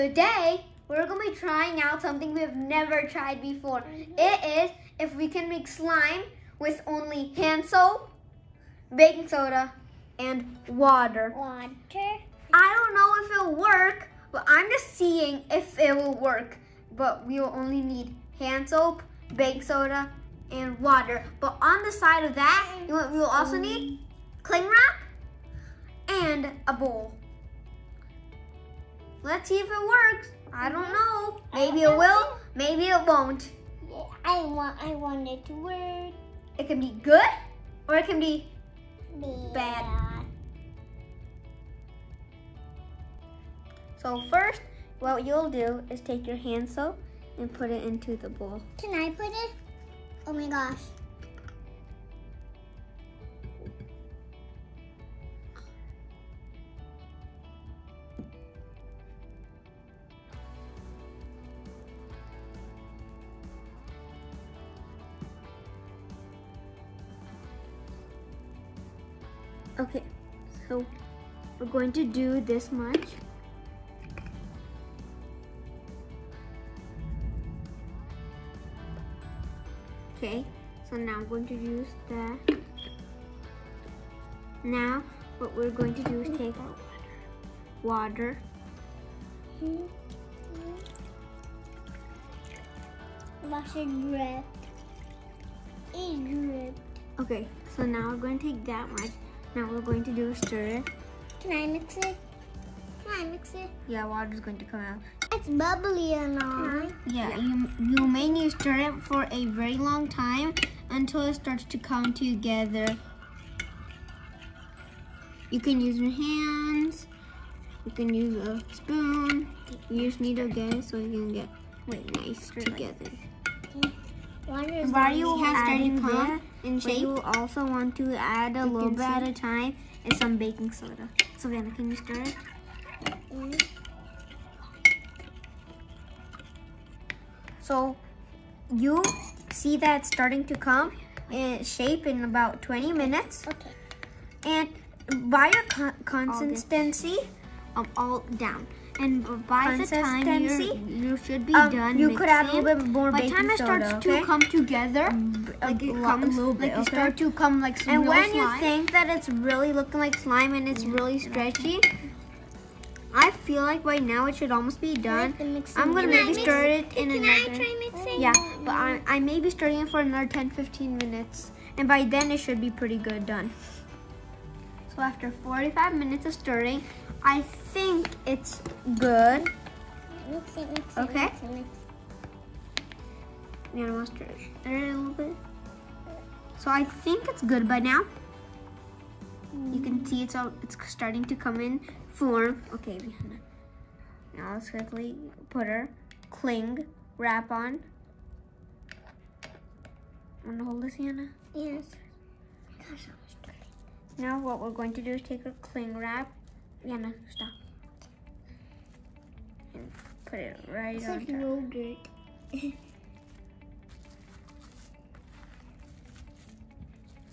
Today, we're going to be trying out something we've never tried before. It is if we can make slime with only hand soap, baking soda, and water. I don't know if it'll work, but I'm just seeing if it will work. But we will only need hand soap, baking soda, and water. But on the side of that, we will also need cling wrap and a bowl. Let's see if it works. I don't know. Maybe it will, maybe it won't. Yeah, I want it to work. It can be good or it can be bad. So first, what you'll do is take your hand soap and put it into the bowl. Can I put it? Oh my gosh. Okay, so we're going to do this much. Okay, so now I'm going to use that. Now, what we're going to do is take water. Wash it drip. It dripped. Okay, so now we're going to take that much. Now what we're going to do is stir it. Can I mix it? Yeah, water's going to come out. It's bubbly and all. Yeah, you may need to stir it for a very long time until it starts to come together. You can use your hands. You can use a spoon. You just need to get it so you can get nice together. While you have started to come in shape, you will also want to add a little bit at a time and some baking soda. Savannah, can you stir it? So you see that it's starting to come in shape in about 20 minutes. Okay. And by your consistency, all down. And by the time you should be done you mixing, could add a little bit more baking soda. By the time it starts to come together, like it comes a little bit, you start to come like some and real when slime. you think that it's really looking like slime and it's really stretchy, I feel like by now it should almost be done. I'm gonna maybe stir it in another. Can I try mixing? Yeah, but I may be stirring it for another 10-15 minutes, and by then it should be pretty good done. So after 45 minutes of stirring, I think it's good. Mix it. Okay. Yeah, I'm gonna stir it a little bit. So I think it's good by now. You can see it's starting to come in form. Okay, now let's quickly put our cling wrap on. Wanna hold this, Hannah? Yes. Now what we're going to do is take our cling wrap. Yana, stop. And put it right It's on like top. yogurt.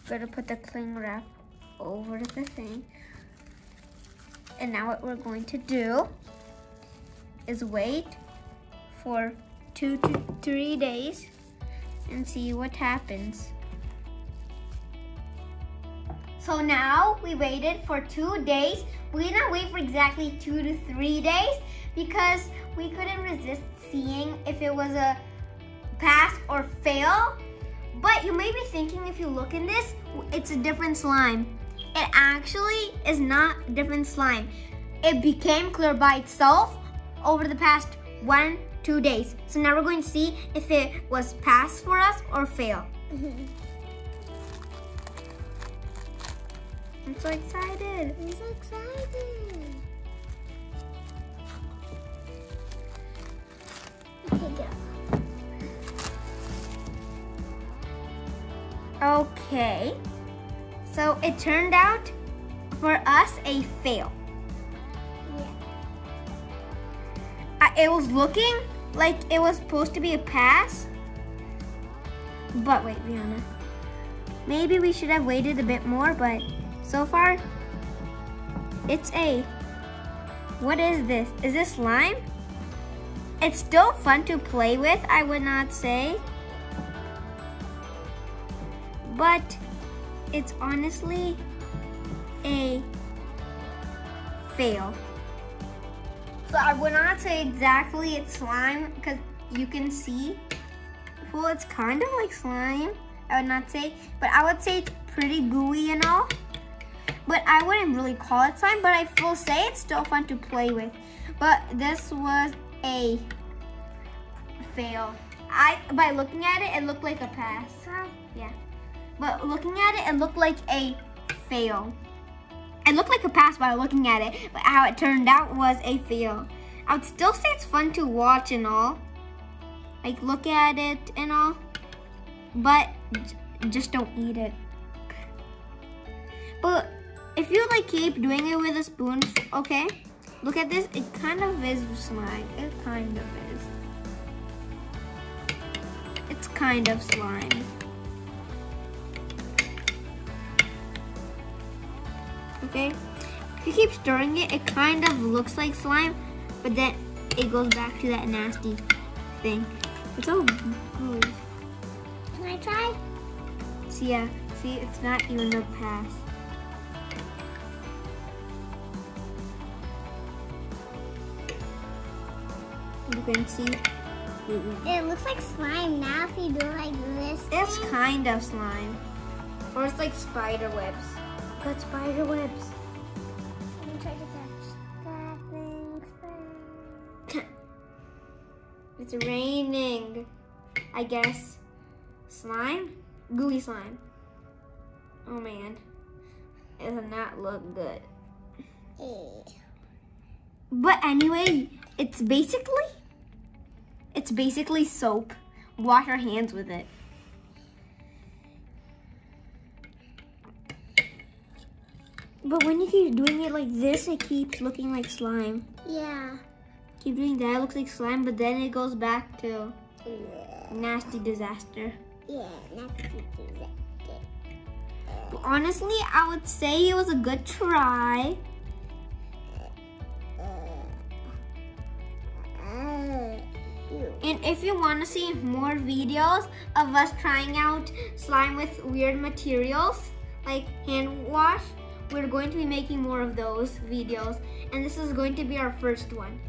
Gonna put the cling wrap over the thing. And now what we're going to do is wait for 2 to 3 days and see what happens. So now we waited for 2 days. We didn't wait for exactly 2 to 3 days because we couldn't resist seeing if it was a pass or fail. But you may be thinking, if you look in this, it's a different slime. It actually is not a different slime. It became clear by itself over the past 1-2 days. So now we're going to see if it was pass for us or fail. I'm so excited. I'm so excited. Okay, go. Okay, so it turned out for us a fail. Yeah. It was looking like it was supposed to be a pass, but wait, Rihanna. Maybe we should have waited a bit more, but so far, it's a, what is this? Is this slime? It's still fun to play with, I would not say. But it's honestly a fail. So I would not say exactly it's slime because you can see. Well, it's kind of like slime, I would not say. But I would say it's pretty gooey and all. But I wouldn't really call it slime, but I will say it's still fun to play with. But this was a fail. By looking at it, it looked like a pass. Yeah. But looking at it, it looked like a fail. It looked like a pass by looking at it, but how it turned out was a fail. I would still say it's fun to watch and all. Like look at it and all. But just don't eat it. But if you like keep doing it with a spoon, okay? Look at this, it kind of is slime. It kind of is. It's kind of slime. Okay? If you keep stirring it, it kind of looks like slime, but then it goes back to that nasty thing. It's all gooey. Can I try? So yeah, see, it's not even a pass. You can see. It looks like slime now if you do like this. It's thing. kind of slime. Or it's like spider webs. Got spider webs. Let me try to touch that thing. It's raining. I guess. Slime? Gooey slime. Oh man. It does not look good. But anyway, it's basically soap. Wash your hands with it. But when you keep doing it like this, it keeps looking like slime. Yeah. Keep doing that, it looks like slime, but then it goes back to nasty disaster. Yeah, nasty disaster. But honestly, I would say it was a good try. And if you want to see more videos of us trying out slime with weird materials, like hand wash, we're going to be making more of those videos. And this is going to be our first one.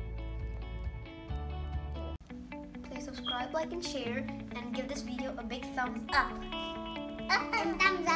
Please subscribe, like, and share, and give this video a big thumbs up. And thumbs